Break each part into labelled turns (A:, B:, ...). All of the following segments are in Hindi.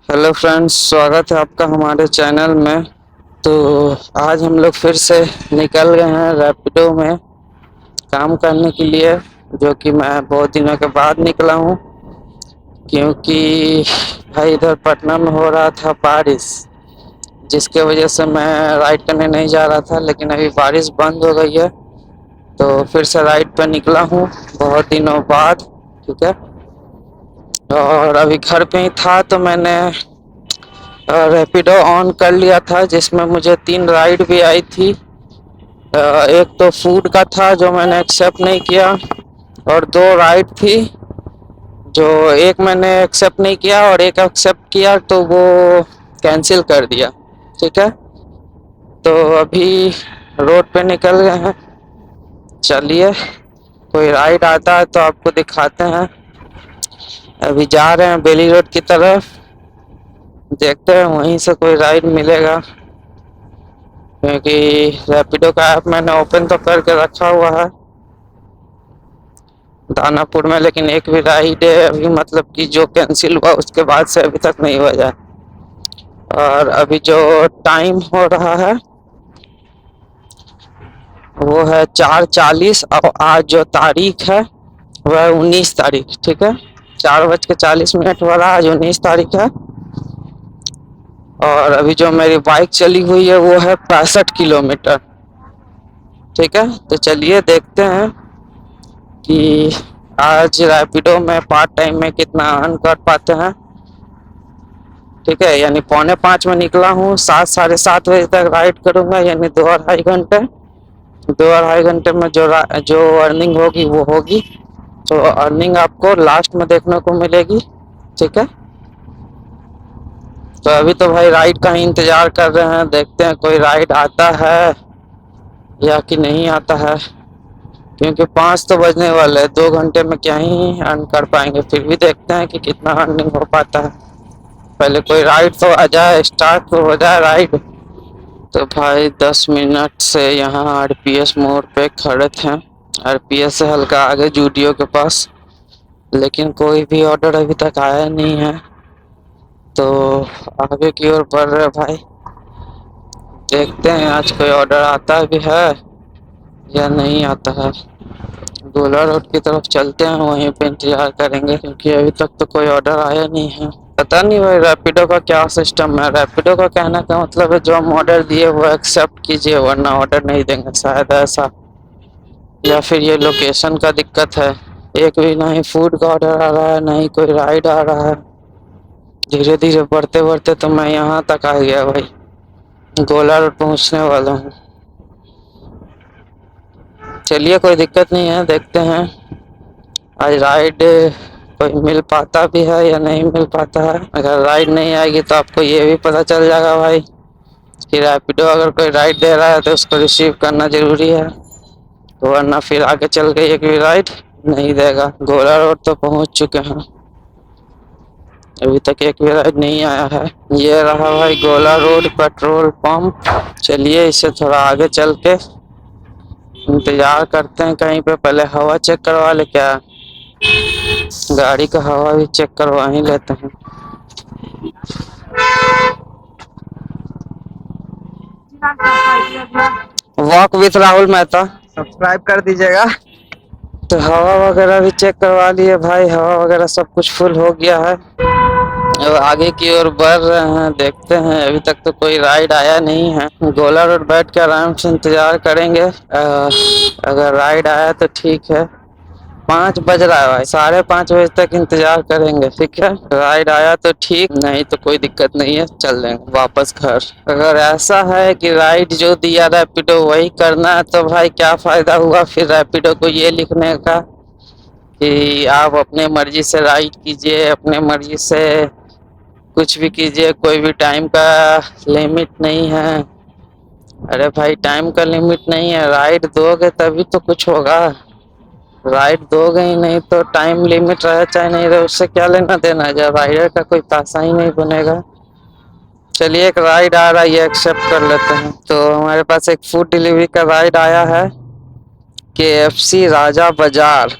A: हेलो फ्रेंड्स, स्वागत है आपका हमारे चैनल में। तो आज हम लोग फिर से निकल गए हैं रैपिडो में काम करने के लिए, जो कि मैं बहुत दिनों के बाद निकला हूँ। क्योंकि भाई इधर पटना में हो रहा था बारिश, जिसके वजह से मैं राइड करने नहीं जा रहा था। लेकिन अभी बारिश बंद हो गई है तो फिर से राइड पर निकला हूँ बहुत दिनों बाद। ठीक है, और अभी घर पे ही था तो मैंने रैपिडो ऑन कर लिया था, जिसमें मुझे 3 राइड भी आई थी। एक तो फूड का था जो मैंने एक्सेप्ट नहीं किया, और 2 राइड थी जो एक मैंने एक्सेप्ट नहीं किया और एक एक्सेप्ट किया तो वो कैंसिल कर दिया। ठीक है, तो अभी रोड पे निकल गए हैं। चलिए, कोई राइड आता है तो आपको दिखाते हैं। अभी जा रहे हैं बेली रोड की तरफ, देखते हैं वहीं से कोई राइड मिलेगा। क्योंकि रैपिडो का ऐप मैंने ओपन तो करके रखा हुआ है दानापुर में, लेकिन एक भी राइड अभी मतलब कि जो कैंसिल हुआ उसके बाद से अभी तक नहीं हुआ है। और अभी जो टाइम हो रहा है वो है 4:40, और आज जो तारीख है वह है 19 तारीख। ठीक है, 4:40 वाला आज 19 तारीख है। और अभी जो मेरी बाइक चली हुई है वो है 65 किलोमीटर। ठीक है, तो चलिए देखते हैं कि आज रैपिडो में पार्ट टाइम में कितना अर्न कर पाते हैं। ठीक है, यानी 4:45 में निकला हूँ, 7 साढ़े 7 बजे तक राइड करूँगा, यानी 2 अढ़ाई घंटे। 2 अढ़ाई घंटे में जो अर्निंग होगी वो होगी। तो अर्निंग आपको लास्ट में देखने को मिलेगी। ठीक है, तो अभी तो भाई राइड का ही इंतज़ार कर रहे हैं, देखते हैं कोई राइड आता है या कि नहीं आता है। क्योंकि 5 तो बजने वाले हैं, 2 घंटे में क्या ही अर्न कर पाएंगे। फिर भी देखते हैं कि कितना अर्निंग हो पाता है। पहले कोई राइड तो आ जाए, स्टार्ट तो हो जाए राइड। तो भाई 10 मिनट से यहाँ आरपीएस मोड़ पे खड़े थे, आरपीएस से हल्का आगे जूडियो के पास, लेकिन कोई भी ऑर्डर अभी तक आया नहीं है। तो आगे की ओर बढ़ रहे भाई, देखते हैं आज कोई ऑर्डर आता भी है या नहीं आता है। गोला रोड की तरफ चलते हैं, वहीं पे इंतजार करेंगे, क्योंकि अभी तक तो कोई ऑर्डर आया नहीं है। पता नहीं भाई रैपिडो का क्या सिस्टम है। रैपिडो का कहने का मतलब है जो हम ऑर्डर दिए वो एक्सेप्ट कीजिए, वरना ऑर्डर नहीं देंगे, शायद ऐसा। या फिर ये लोकेशन का दिक्कत है, एक भी ना ही फूड का ऑर्डर आ रहा है ना ही कोई राइड आ रहा है। धीरे धीरे बढ़ते बढ़ते तो मैं यहाँ तक आ गया भाई, गोला रोड पहुँचने वाला हूँ। चलिए, कोई दिक्कत नहीं है, देखते हैं आज राइड कोई मिल पाता भी है या नहीं मिल पाता है। अगर राइड नहीं आएगी तो आपको ये भी पता चल जाएगा भाई कि रैपिडो अगर कोई राइड दे रहा है तो उसको रिसीव करना ज़रूरी है, वरना फिर आगे चल के एक भी राइड नहीं देगा। गोला रोड तो पहुंच चुके हैं, अभी तक एक भी राइड नहीं आया है। ये रहा भाई गोला रोड पेट्रोल पंप। चलिए इससे थोड़ा आगे चल के इंतजार करते हैं कहीं पे, पहले हवा चेक करवा ले, क्या गाड़ी का हवा भी चेक करवा ही लेते हैं। Walk with Rahul Mehta subscribe कर दीजिएगा। तो हवा वगैरह भी चेक करवा लिए भाई, हवा वगैरह सब कुछ फुल हो गया है। अब आगे की ओर बढ़ रहे हैं, देखते हैं। अभी तक तो कोई राइड आया नहीं है, गोला रोड बैठ के आराम से इंतजार करेंगे। अगर राइड आया तो ठीक है। 5 बज रहा है भाई, 5:30 बजे तक इंतजार करेंगे। ठीक है, राइड आया तो ठीक, नहीं तो कोई दिक्कत नहीं है, चल देंगे वापस घर। अगर ऐसा है कि राइड जो दिया रैपिडो वही करना है तो भाई क्या फ़ायदा हुआ फिर रैपिडो को ये लिखने का कि आप अपने मर्जी से राइड कीजिए, अपने मर्जी से कुछ भी कीजिए, कोई भी टाइम का लिमिट नहीं है। अरे भाई टाइम का लिमिट नहीं है, राइड दोगे तभी तो कुछ होगा। राइड दोगे ही नहीं तो टाइम लिमिट रहे चाहे नहीं रहे, उससे क्या लेना देना है जब राइडर का कोई पैसा ही नहीं बनेगा। चलिए, एक राइड आ रहा है, ये एक्सेप्ट कर लेते हैं। तो हमारे पास एक फूड डिलीवरी का राइड आया है, KFC राजा बाजार।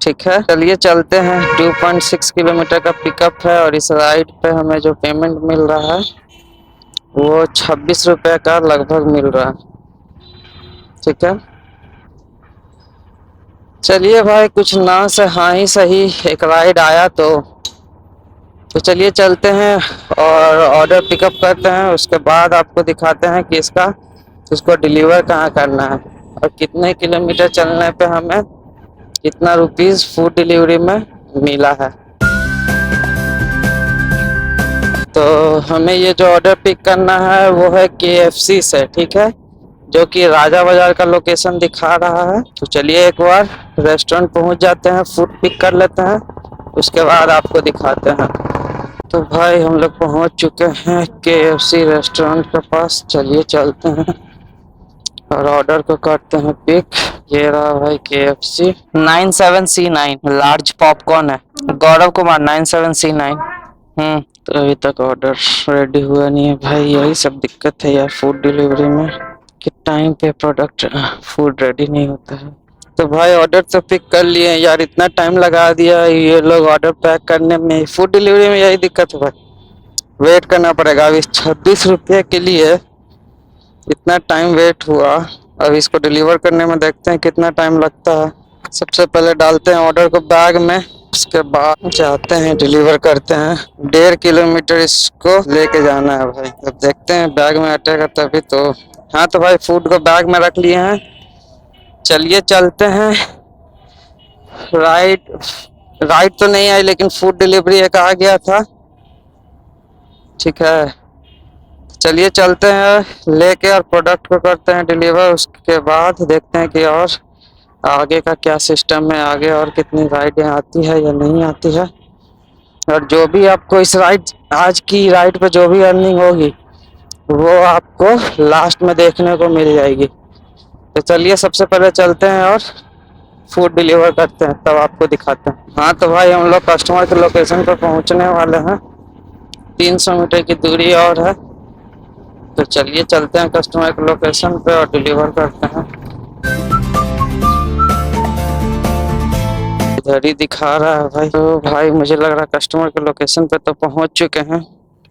A: ठीक है, चलिए चलते हैं। 2.6 किलोमीटर का पिकअप है और इस राइड पे हमें जो पेमेंट मिल रहा है वो 26 रुपये का लगभग मिल रहा है। ठीक है, चलिए भाई, कुछ ना से हाँ ही सही एक राइड आया तो चलिए चलते हैं और ऑर्डर पिकअप करते हैं। उसके बाद आपको दिखाते हैं कि इसको डिलीवर कहाँ करना है और कितने किलोमीटर चलने पे हमें कितना रुपीस फूड डिलीवरी में मिला है। तो हमें ये जो ऑर्डर पिक करना है वो है KFC से, ठीक है, जो कि राजा बाजार का लोकेशन दिखा रहा है। तो चलिए एक बार रेस्टोरेंट पहुंच जाते हैं, फूड पिक कर लेते हैं, उसके बाद आपको दिखाते हैं। तो भाई हम लोग पहुंच चुके हैं KFC रेस्टोरेंट के पास। चलिए चलते हैं और ऑर्डर को करते हैं पिक। ये रहा भाई KFC 97C9 लार्ज पॉपकॉर्न है। गौरव कुमार 97C9। तो अभी तक ऑर्डर रेडी हुआ नहीं है भाई, यही सब दिक्कत है यार फूड डिलीवरी में कि टाइम पे प्रोडक्ट फूड रेडी नहीं होता है। तो भाई ऑर्डर तो पिक कर लिए यार, इतना टाइम लगा दिया ये लोग ऑर्डर पैक करने में। फूड डिलीवरी में यही दिक्कत है भाई, वेट करना पड़ेगा। अभी 26 रुपये के लिए इतना टाइम वेट हुआ, अब इसको डिलीवर करने में देखते हैं कितना टाइम लगता है। सबसे पहले डालते हैं ऑर्डर को बैग में, उसके बाद जाते हैं डिलीवर करते हैं। 1.5 किलोमीटर इसको लेके जाना है भाई, अब देखते हैं बैग में अटेगा तभी तो। हाँ तो भाई फूड को बैग में रख लिए हैं, चलिए चलते हैं। राइड तो नहीं आई लेकिन फूड डिलीवरी एक आ गया था। ठीक है, चलिए चलते हैं लेके और प्रोडक्ट को करते हैं डिलीवर। उसके बाद देखते हैं कि और आगे का क्या सिस्टम है, आगे और कितनी राइडें आती है या नहीं आती है। और जो भी आपको इस आज की राइड पे जो भी अर्निंग होगी वो आपको लास्ट में देखने को मिल जाएगी। तो चलिए सबसे पहले चलते हैं और फूड डिलीवर करते हैं, तब आपको दिखाते हैं। हाँ तो भाई हम लोग कस्टमर के लोकेशन पर पहुंचने वाले हैं, 300 मीटर की दूरी और है। तो चलिए चलते हैं कस्टमर के लोकेशन पे और डिलीवर करते हैं। इधर ही दिखा रहा है भाई। तो भाई मुझे लग रहा है कस्टमर के लोकेशन पे तो पहुंच चुके हैं।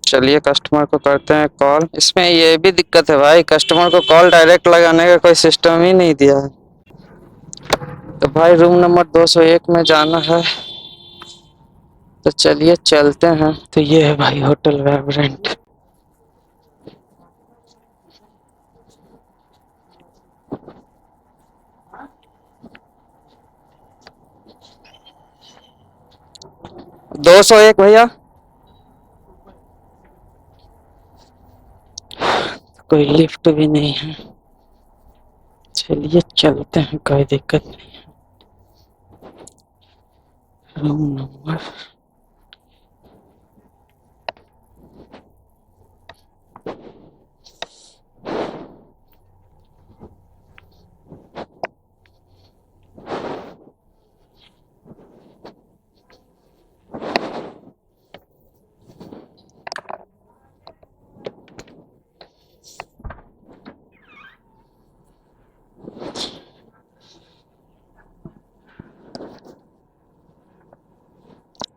A: चलिए कस्टमर को करते हैं कॉल। इसमें ये भी दिक्कत है भाई, कस्टमर को कॉल डायरेक्ट लगाने का कोई सिस्टम ही नहीं दिया है। तो भाई रूम नंबर 201 में जाना है, तो चलिए चलते हैं। तो ये है भाई होटल वाइब्रेंट। दो सौ एक भैया, कोई लिफ्ट भी नहीं है। चलिए चलते हैं, कोई दिक्कत नहीं है। रूम नंबर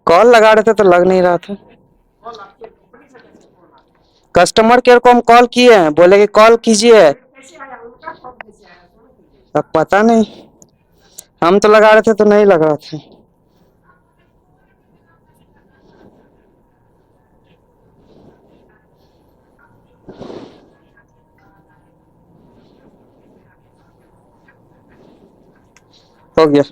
A: कॉल लगा रहे थे तो लग नहीं रहा था। कस्टमर केयर को हम कॉल किए हैं, बोले कि कॉल कीजिए। अब पता नहीं, हम तो लगा रहे थे तो नहीं लग रहा था। हो गया।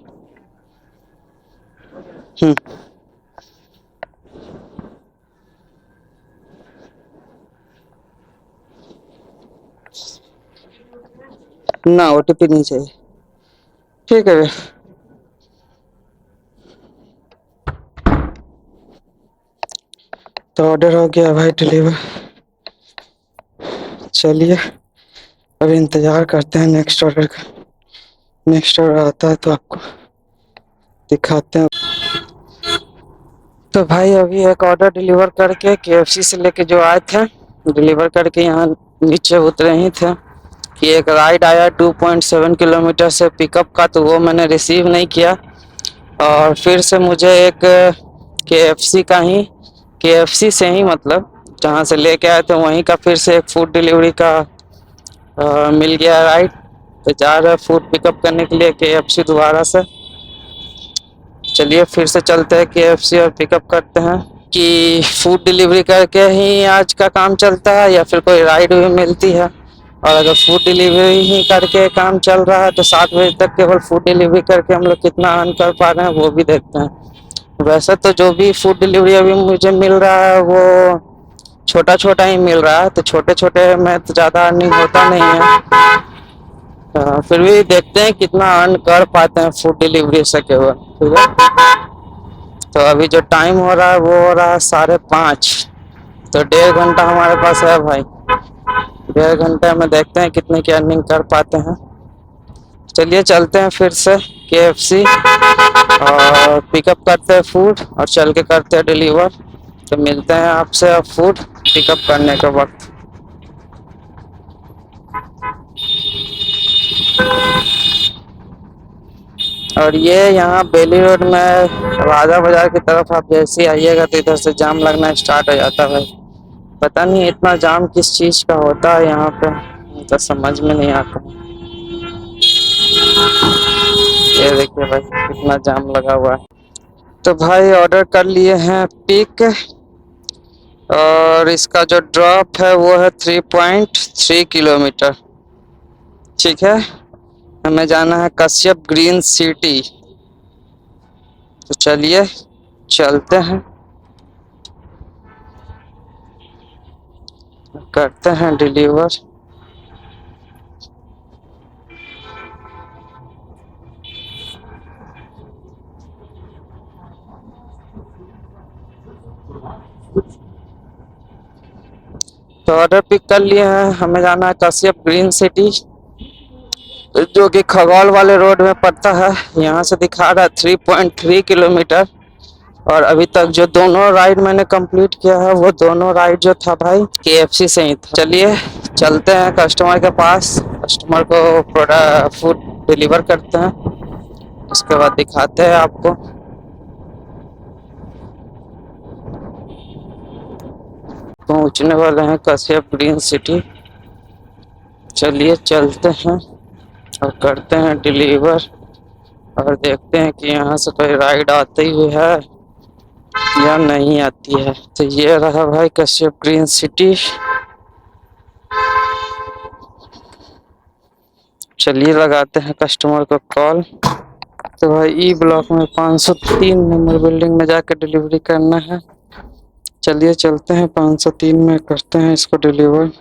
A: ना OTP नहीं चाहिए, ठीक है। तो ऑर्डर हो गया भाई डिलीवर। चलिए अभी इंतजार करते हैं नेक्स्ट ऑर्डर का। नेक्स्ट ऑर्डर आता है तो आपको दिखाते हैं। तो भाई अभी एक ऑर्डर डिलीवर करके KFC से लेके जो आए थे, डिलीवर करके यहाँ नीचे उतरे ही थे कि एक राइड आया 2.7 किलोमीटर से पिकअप का, तो वो मैंने रिसीव नहीं किया और फिर से मुझे एक KFC का ही KFC से ही मतलब जहाँ से लेके आए थे वहीं का फिर से एक फूड डिलीवरी का मिल गया राइड। तो जा रहे हैं फूड पिकअप करने के लिए KFC दोबारा से। चलिए फिर से चलते हैं KFC और पिकअप करते हैं कि फूड डिलीवरी करके ही आज का काम चलता है या फिर कोई राइड भी मिलती है। और अगर फूड डिलीवरी ही करके काम चल रहा है तो 7 बजे तक केवल फूड डिलीवरी करके हम लोग कितना अर्न कर पा रहे हैं वो भी देखते हैं। वैसे तो जो भी फूड डिलीवरी अभी मुझे मिल रहा है वो छोटा छोटा ही मिल रहा है, तो छोटे छोटे में तो ज़्यादा अर्निंग होता नहीं है। फिर भी देखते हैं कितना अर्न कर पाते हैं फूड डिलीवरी से केवल। ठीक है, तो अभी जो टाइम हो रहा है वो हो रहा है 5:30। तो 1.5 घंटा हमारे पास है भाई। 1.5 घंटे में देखते हैं कितने की अर्निंग कर पाते हैं। चलिए चलते हैं फिर से KFC और पिकअप करते हैं फूड और चल के करते हैं डिलीवर। तो मिलते हैं आपसे अब फूड पिकअप करने के वक्त। और ये यहाँ बेली रोड में राजा बाजार की तरफ आप जैसे ही आइएगा तो इधर से जाम लगना स्टार्ट हो जाता है। पता नहीं इतना जाम किस चीज का होता है यहाँ पे, तो समझ में नहीं आता। ये देखिए भाई कितना जाम लगा हुआ है। तो भाई ऑर्डर कर लिए हैं पिक और इसका जो ड्रॉप है वो है 3.3 किलोमीटर। ठीक है, हमें जाना है कश्यप ग्रीन सिटी। तो चलिए चलते हैं, करते हैं डिलीवर। तो ऑर्डर पिक कर लिए हैं, हमें जाना है कश्यप ग्रीन सिटी जो कि खगौल वाले रोड में पड़ता है। यहाँ से दिखा रहा है 3.3 किलोमीटर। और अभी तक जो दोनों राइड मैंने कंप्लीट किया है वो दोनों राइड जो था भाई KFC से ही था। चलिए चलते हैं कस्टमर के पास, कस्टमर को प्रोडक्ट फूड डिलीवर करते हैं, उसके बाद दिखाते हैं आपको। पहुंचने वाले हैं कश्यप ग्रीन सिटी। चलिए चलते हैं और करते हैं डिलीवर और देखते हैं कि यहाँ से कोई राइड आती हुई है या नहीं आती है। तो ये रहा भाई कश्यप ग्रीन सिटी। चलिए लगाते हैं कस्टमर को कॉल। तो भाई E ब्लॉक में 503 नंबर बिल्डिंग में जाकर डिलीवरी करना है। चलिए चलते हैं 503 में करते हैं इसको डिलीवर।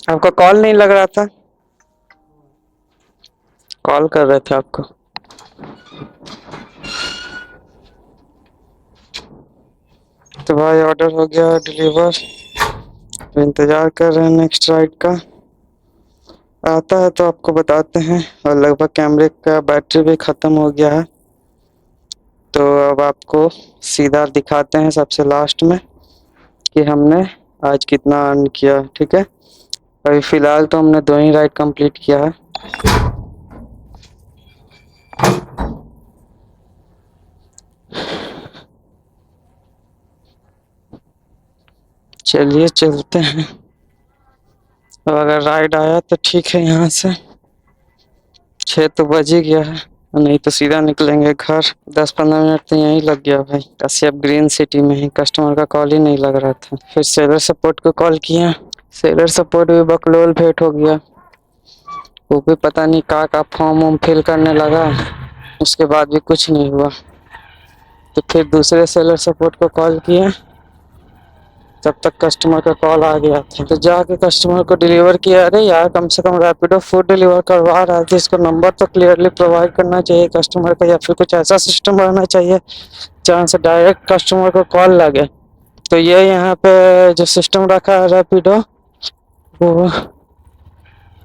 A: आपका कॉल नहीं लग रहा था, कॉल कर रहे थे आपको। तो भाई ऑर्डर हो गया डिलीवर, इंतजार कर रहे हैं नेक्स्ट राइड का। आता है तो आपको बताते हैं। और लगभग कैमरे का बैटरी भी ख़त्म हो गया है, तो अब आपको सीधा दिखाते हैं सबसे लास्ट में कि हमने आज कितना अर्न किया। ठीक है, अभी फ़िलहाल तो हमने 2 ही राइड कंप्लीट किया है। चलिए चलते हैं, और अगर राइड आया तो ठीक है। यहाँ से 6 तो बज ही गया है, नहीं तो सीधा निकलेंगे घर। 10-15 मिनट तो यहीं लग गया भाई कश्यप ग्रीन सिटी में ही। कस्टमर का कॉल ही नहीं लग रहा था। फिर सेलर सपोर्ट को कॉल किया, सेलर सपोर्ट भी बकलोल भेंट हो गया। वो भी पता नहीं का फॉर्म वॉर्म फिल करने लगा उसके बाद भी कुछ नहीं हुआ। तो फिर दूसरे सेलर सपोर्ट को कॉल किए, तब तक कस्टमर का कॉल आ गया था। तो जाके कस्टमर को डिलीवर किया, अरे यार कम से कम रैपिडो फूड डिलीवर करवा रहा है तो इसको नंबर तो क्लियरली प्रोवाइड करना चाहिए कस्टमर का, या फिर कुछ ऐसा सिस्टम रहना चाहिए जहाँ से डायरेक्ट कस्टमर को कॉल लगे। तो ये यहाँ पे जो सिस्टम रखा है रैपिडो, वो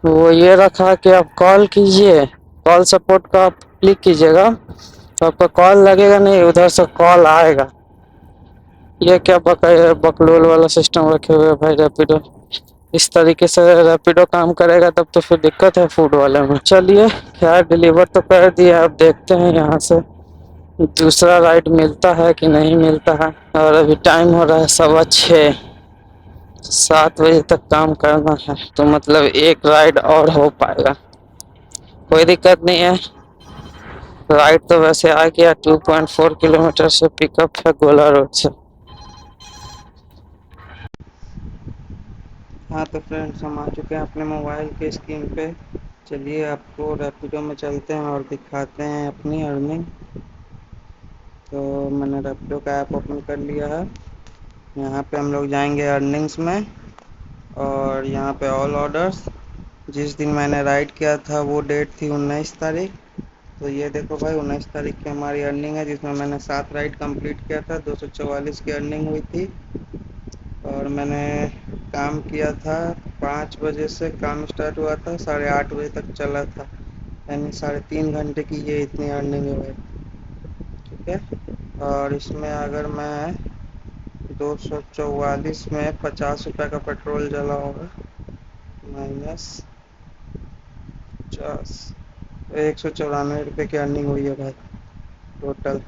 A: वो ये रखा कि आप कॉल कीजिए, कॉल सपोर्ट को आप क्लिक कीजिएगा तो आपका कॉल लगेगा नहीं, उधर से कॉल आएगा। ये क्या बकलोल वाला सिस्टम रखे हुए भाई रैपिडो। इस तरीके से रैपिडो काम करेगा तब तो फिर दिक्कत है फूड वाले में। चलिए खैर डिलीवर तो कर दिया, अब देखते हैं यहाँ से दूसरा राइड मिलता है कि नहीं मिलता है। और अभी टाइम हो रहा है 6:15, 7 बजे तक काम करना है, तो मतलब एक राइड और हो पाएगा, कोई दिक्कत नहीं है। राइड तो वैसे आ गया, 2.4 किलोमीटर से पिकअप है गोला रोड से। हाँ तो फ्रेंड्स हम आ चुके हैं अपने मोबाइल के स्क्रीन पे। चलिए आपको रैपिडो में चलते हैं और दिखाते हैं अपनी अर्निंग। तो मैंने रैपिडो का ऐप ओपन कर लिया है। यहाँ पे हम लोग जाएंगे अर्निंग्स में, और यहाँ पे ऑल ऑर्डर्स। जिस दिन मैंने राइड किया था वो डेट थी 19 तारीख। तो ये देखो भाई 19 तारीख की हमारी अर्निंग है, जिसमें मैंने 7 राइड कंप्लीट किया था, 244 की अर्निंग हुई थी। और मैंने काम किया था 5 बजे से, काम स्टार्ट हुआ था 8:30 बजे तक चला था, यानी 3.5 घंटे की ये इतनी अर्निंग है भाई। ठीक है, और इसमें अगर मैं 244 में 50 रुपये का पेट्रोल जला होगा, -50, 194 रुपये की अर्निंग हुई है भाई टोटल।